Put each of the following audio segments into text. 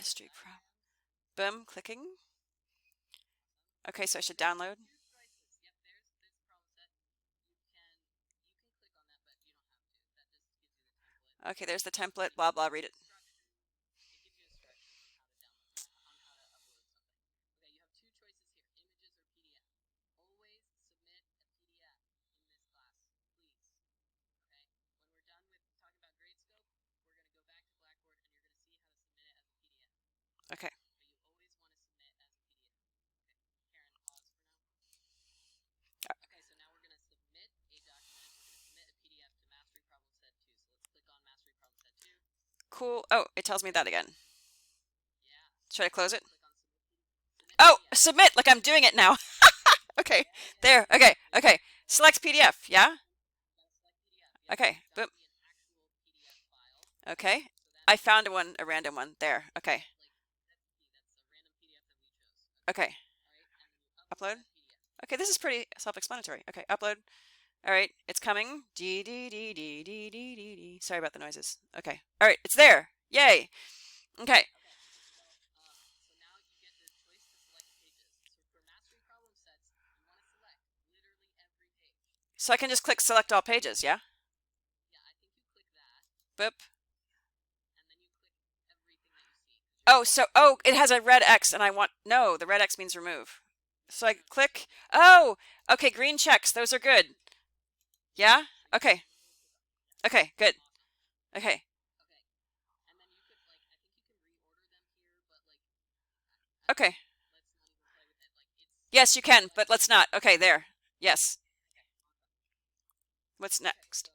Mastery problem. Boom, clicking. Okay, so I should download. Okay, there's the template, blah, blah, read it. Okay. Cool. Oh, it tells me that again. Should I close it? Oh, submit, like I'm doing it now. Okay, there. Okay, okay. Select PDF, yeah? Okay, boom. Okay. I found one, a random one. There. Okay. Okay. Upload. Okay, this is pretty self-explanatory. Okay, upload. All right, it's coming. D D D D D D D D. Sorry about the noises. Okay. All right, it's there. Yay. Okay. So I can just click select all pages, yeah? Boop. Oh, so, oh, it has a red X and I want, no, the red X means remove. So I click, oh, okay, green checks, those are good. Yeah? Okay. Okay, good. Okay. Okay. Yes, you can, but let's not. Okay, there. Yes. What's next?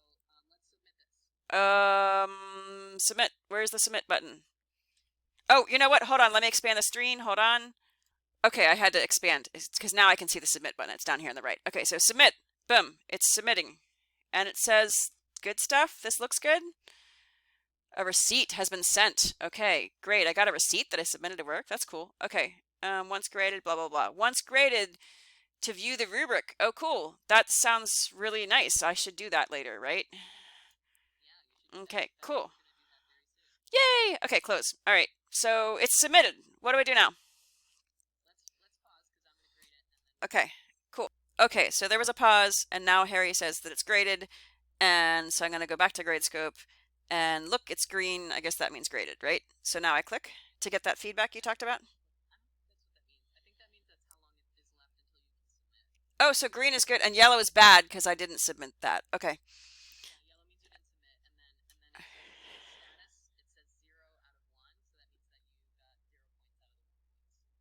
Submit. Where's the submit button? Oh, you know what? Hold on. Let me expand the screen. Hold on. Okay, I had to expand because now I can see the submit button. It's down here on the right. Okay, so submit. Boom. It's submitting. And it says good stuff. This looks good. A receipt has been sent. Okay, great. I got a receipt that I submitted to work. That's cool. Okay. Once graded, blah, blah, blah. Once graded to view the rubric. Oh, cool. That sounds really nice. I should do that later, right? Okay, cool. Yay! Okay, close. All right, so it's submitted. What do I do now? Okay, cool. Okay, so there was a pause, and now Harry says that it's graded, and so I'm going to go back to Gradescope, and look, it's green. I guess that means graded, right? So now I click to get that feedback you talked about. Oh, so green is good, and yellow is bad because I didn't submit that. Okay.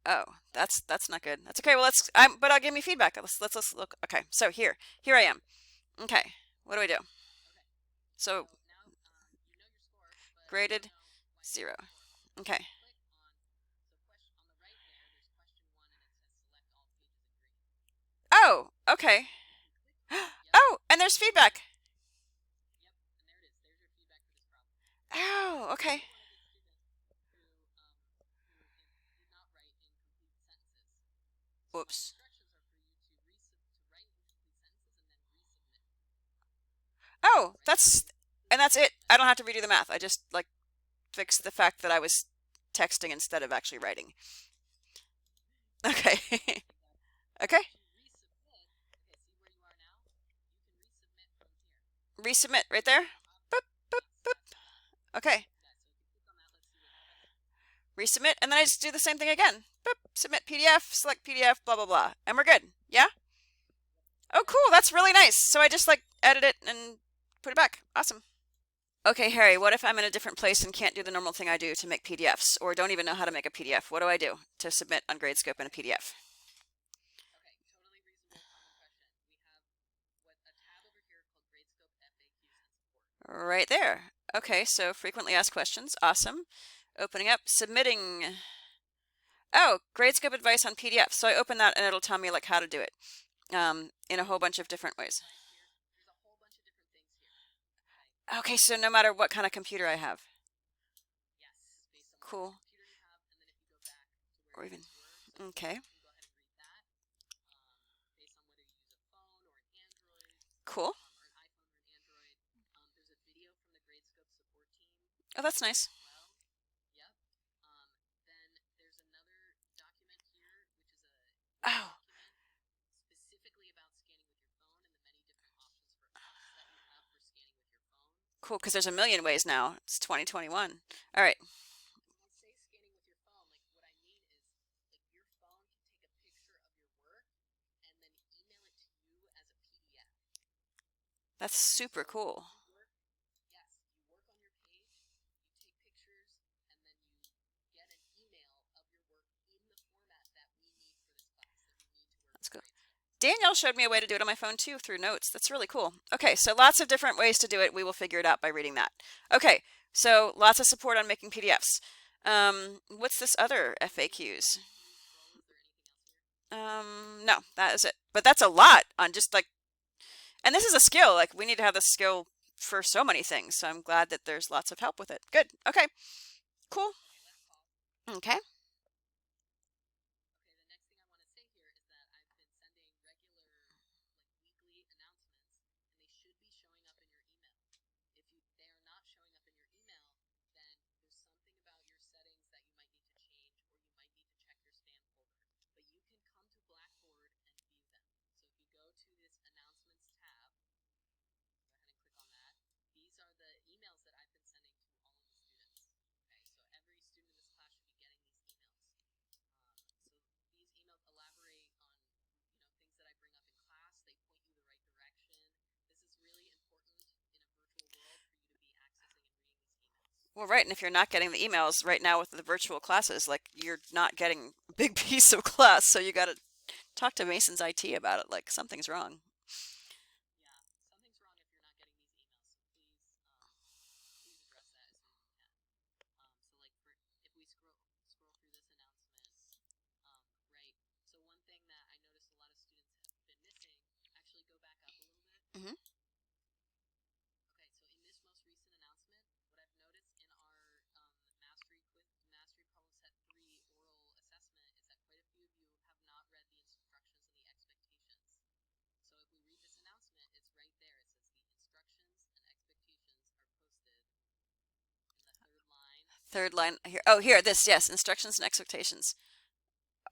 Oh, that's not good. That's okay. Well, but I'll give me feedback. Let's look. Okay, so here I am. Okay, what do I do? So graded 0. Okay. Oh, okay. Oh, and there's feedback. Oh, okay. Whoops. Oh, and that's it. I don't have to redo the math. I just like fix the fact that I was texting instead of actually writing. Okay. Okay. Resubmit right there. Boop, boop, boop. Okay. Resubmit, and then I just do the same thing again. Boop, submit PDF, select PDF, blah, blah, blah. And we're good. Yeah? Oh, cool. That's really nice. So I just like edit it and put it back. Awesome. Okay, Harry, what if I'm in a different place and can't do the normal thing I do to make PDFs or don't even know how to make a PDF? What do I do to submit on Gradescope in a PDF? Right there. Okay, so frequently asked questions. Awesome. Opening up, submitting. Oh, Gradescope advice on PDF. So I open that and it'll tell me like how to do it in a whole bunch of different ways. Okay, so no matter what kind of computer I have. Cool. Or even, okay. Cool. Oh, that's nice. Cool, because there's a million ways now. It's 2021. All right. That's super cool. Let's go. Danielle showed me a way to do it on my phone too through notes. That's really cool. Okay, so lots of different ways to do it. We will figure it out by reading that. Okay, so lots of support on making PDFs. What's this other FAQs? No, that is it. But that's a lot on just like, and this is a skill. Like we need to have this skill for so many things. So I'm glad that there's lots of help with it. Good. Okay. Cool. Okay. Well, right. And if you're not getting the emails right now with the virtual classes, like you're not getting a big piece of class. So you got to talk to Mason's IT about it. Like something's wrong. Hmm. Third line here. Oh, here, this, yes. Instructions and expectations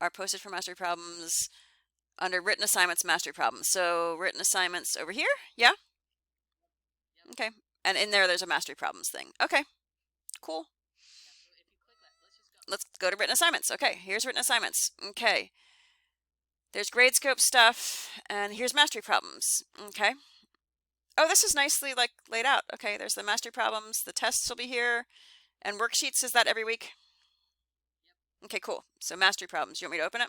are posted for mastery problems under written assignments, mastery problems. So written assignments over here. Yeah. Okay. And in there, there's a mastery problems thing. Okay. Cool. Let's go to written assignments. Okay. Here's written assignments. Okay. There's Gradescope stuff, and here's mastery problems. Okay. Oh, this is nicely like laid out. Okay. There's the mastery problems. The tests will be here, and worksheets. Is that every week? Okay. Cool. So mastery problems. You want me to open it?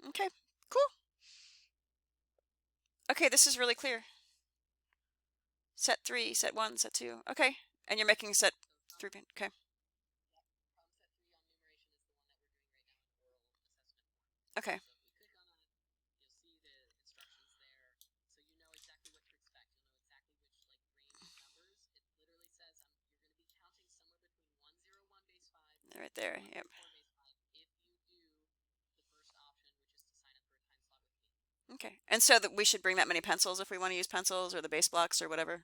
Okay. Cool. Okay. This is really clear. Set 3, set 1, set 2. Okay. And you're making set 3. Okay. Okay. Right there. Yep. Okay. And so that we should bring that many pencils if we want to use pencils or the base blocks or whatever.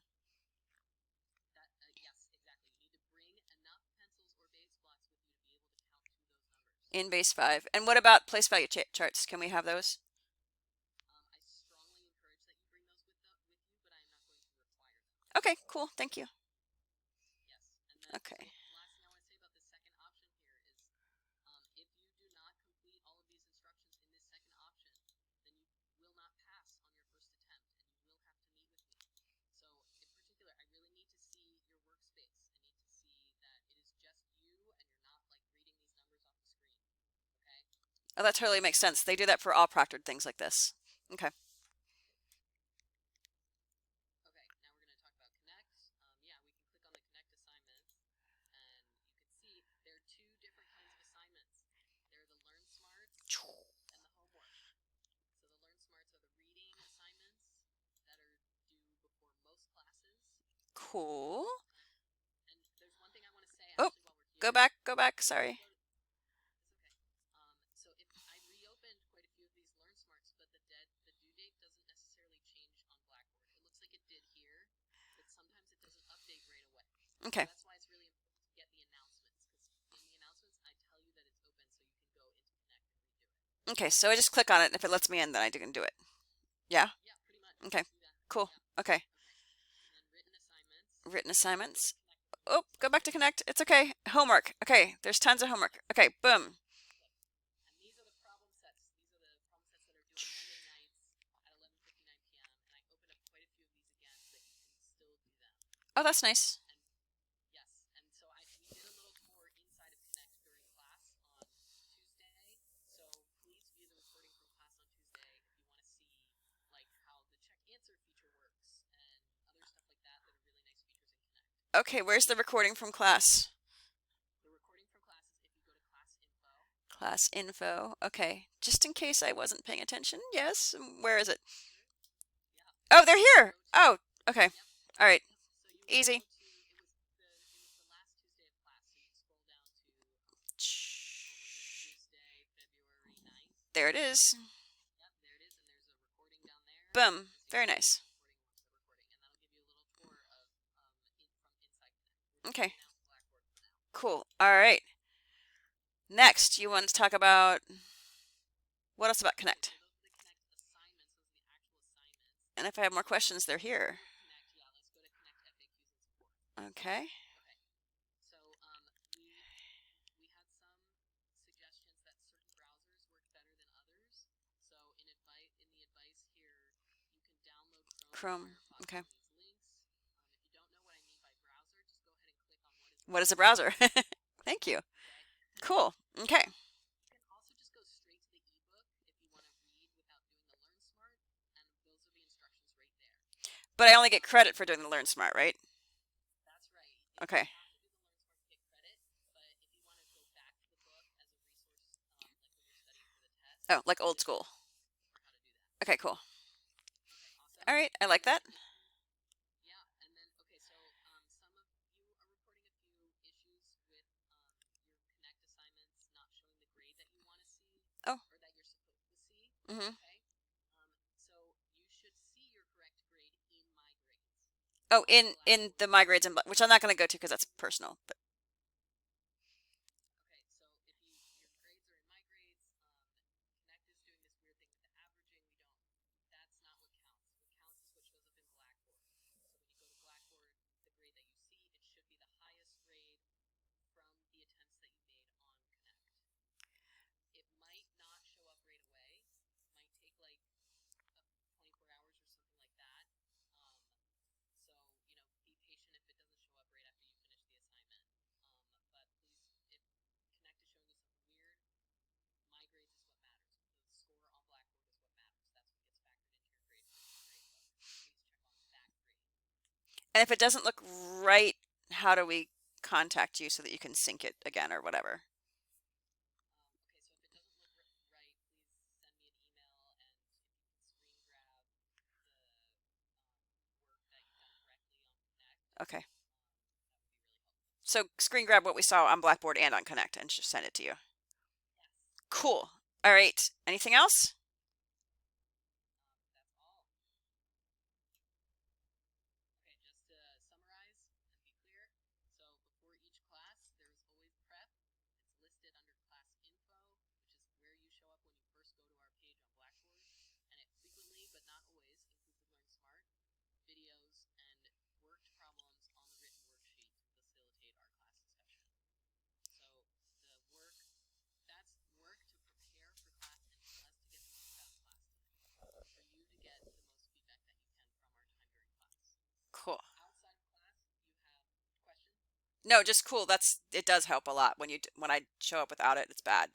In base 5. And what about place value charts? Can we have those? Okay, cool. Thank you. Okay. Oh, that totally makes sense. They do that for all proctored things like this. Okay. Cool. Oh, go back. Sorry. Okay. Okay, so I just click on it. And if it lets me in, then I can do it. Yeah? Okay. Cool. Okay. Written assignments. Oh, go back to Connect. It's okay. Homework. Okay, there's tons of homework. Okay, boom. Oh, that's nice. Okay, where's the recording from class? Class info. Okay, just in case I wasn't paying attention. Yes, where is it? Oh, they're here. Oh, okay. All right. Easy. There it is. Boom. Very nice. Okay. Cool. All right. Next, you want to talk about what else about Connect? And if I have more questions, they're here. Okay. Chrome. Okay. What is a browser? Thank you. Cool. Okay. But I only get credit for doing the Learn Smart, right? Okay. Oh, like old school. Okay, cool. All right, I like that. Oh. Mm-hmm. Oh, in the My Grades, and which I'm not going to go to because that's personal. But and if it doesn't look right, how do we contact you so that you can sync it again or whatever? Okay. So screen grab what we saw on Blackboard and on Connect and just send it to you. Cool. All right. Anything else? Cool. No, just cool. That's it does help a lot when when I show up without it, it's bad.